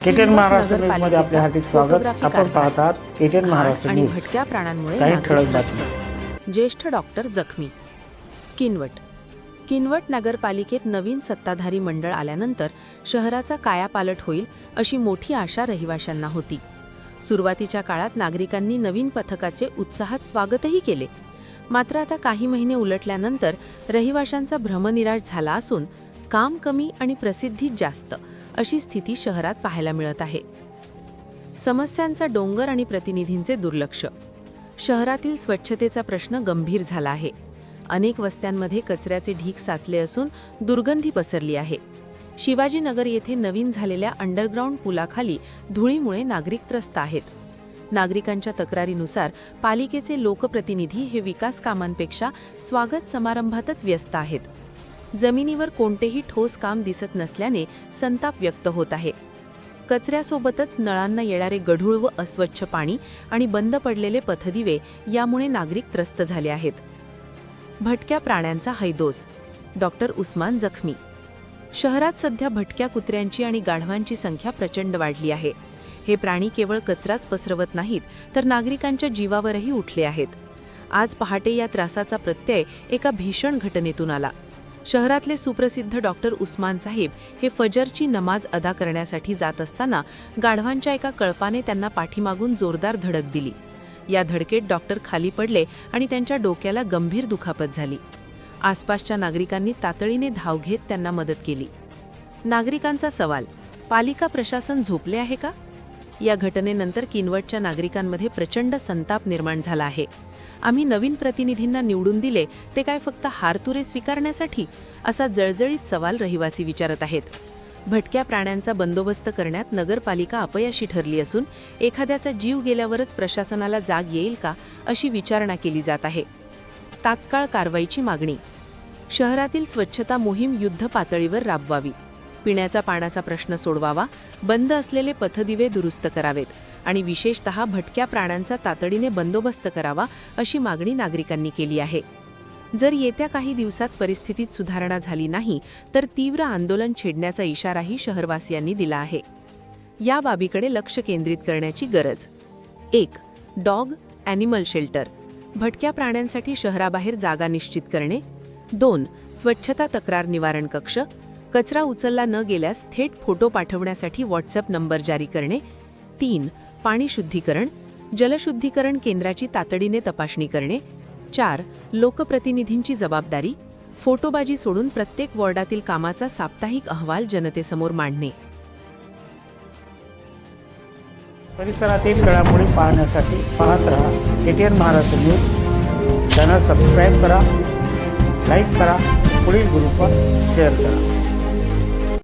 KTN Maharashtra news मध्ये आपले हार्दिक स्वागत। आपण पाहत आहात केटीएन महाराष्ट्र आणि न्यूज। भटक्या प्राण्यांमुळे काही नागरिक ठळक त्रस्त. बातम्या। ज्येष्ठ डॉक्टर जखमी। किनवट नगरपालिकेत नवीन सत्ताधारी मंडळ आल्यानंतर शहराचा कायापालट होईल अशी मोठी आशा रहिवाशांना होती। सुरुवातीच्या काळात नागरिकांनी नवीन पथकाचे उत्साहात स्वागतही केले, मात्र आता काही महिने उलटल्यानंतर रहिवाशांचा भ्रमनिराश झाला असून काम कमी आणि प्रसिद्धी जास्त अशी स्थिती शहरात पाहायला मिळत आहे। समस्यांचा डोंगर आणि प्रतिनिधींचे दुर्लक्ष। शहरातील स्वच्छतेचा प्रश्न गंभीर झाला आहे। अनेक वस्त्यांमध्ये कचऱ्याचे ढीग साचले असून दुर्गंधी पसरली आहे। शिवाजीनगर येथे नवीन झालेल्या अंडरग्राऊंड पुलाखाली धुळीमुळे नागरिक त्रस्त आहेत। नागरिकांच्या तक्रारीनुसार पालिकेचे लोकप्रतिनिधी हे विकास कामांपेक्षा स्वागत समारंभातच व्यस्त आहेत। जमिनीवर कोणतेही ठोस काम दिसत नसल्याने संताप व्यक्त होत आहे। कचऱ्यासोबतच नळांना येणारे गढूळ व अस्वच्छ पाणी आणि बंद पडलेले पथदिवे यामुळे नागरिक त्रस्त झाले आहेत। भटक्या प्राण्यांचा हैदोस। डॉक्टर उस्मान जखमी। शहरात सध्या भटक्या कुत्र्यांची आणि गाढवांची संख्या प्रचंड वाढली आहे। हे प्राणी केवळ कचराच पसरवत नाहीत, तर नागरिकांच्या जीवावरही उठले आहेत। आज पहाटे या त्रासाचा प्रत्यय एका भीषण घटनेतून आला। शहरातले सुप्रसिद्ध डॉक्टर उस्मान साहेब हे फजरची नमाज अदा करण्यासाठी जात असताना गाढवांच्या एका कळपाने त्यांना पाठीमागून जोरदार धडक दिली। या धडकेत डॉक्टर खाली पडले आणि त्यांच्या डोक्याला गंभीर दुखापत झाली। आसपासच्या नागरिकांनी तातडीने धाव घेत त्यांना मदत केली। नागरिकांचा सवाल, पालिका प्रशासन झोपले आहे का? या घटनेनंतर किनवटच्या नागरिकांमध्ये प्रचंड संताप निर्माण झाला आहे। आम्ही नवीन प्रतिनिधींना निवडून दिले, ते काय फक्त हारतुरे स्वीकारण्यासाठी? असा जळजळीत सवाल रहिवासी विचारत आहेत। भटक्या प्राण्यांचा बंदोबस्त करण्यात नगरपालिका अपयशी ठरली असून एखाद्याचा जीव गेल्यावरच प्रशासनाला जाग येईल का, अशी विचारणा केली जात आहे। तात्काळ कारवाईची मागणी। शहरातील स्वच्छता मोहीम युद्ध पातळीवर राबवावी। पिण्याचा पाण्याचा प्रश्न सोडवावा, बंद असलेले पथदिवे दुरुस्त करावेत आणि विशेषतः भटक्या प्राण्यांचा तातडीने बंदोबस्त करावा, अशी मागणी नागरिकांनी केली आहे। जर येत्या काही दिवसात परिस्थितीत सुधारणा झाली नाही तर तीव्र आंदोलन छेडण्याचा इशाराही शहरवासियांनी दिला आहे। या बाबीकडे लक्ष केंद्रित करण्याची गरज। 1. Dog animal shelter. भटक्या प्राण्यांसाठी शहराबाहेर जागा निश्चित करणे। 2. स्वच्छता तक्रार निवारण कक्ष। कचरा उचलला न गेल्यास थेट फोटो पाठवण्यासाठी व्हॉट्सअप नंबर जारी करणे। 3. पाणी शुद्धीकरण। जलशुद्धीकरण केंद्राची तातडीने तपासणी करणे। 4. लोकप्रतिनिधींची जबाबदारी। फोटोबाजी सोडून प्रत्येक वॉर्डातील कामाचा साप्ताहिक अहवाल जनतेसमोर मांडणे। परिसरातील घडामोडी पाहण्यासाठी पाहत रहा KTN Maharashtra news. Channel subscribe करा, लाईक करा, पुढील ग्रुपवर शेअर करा।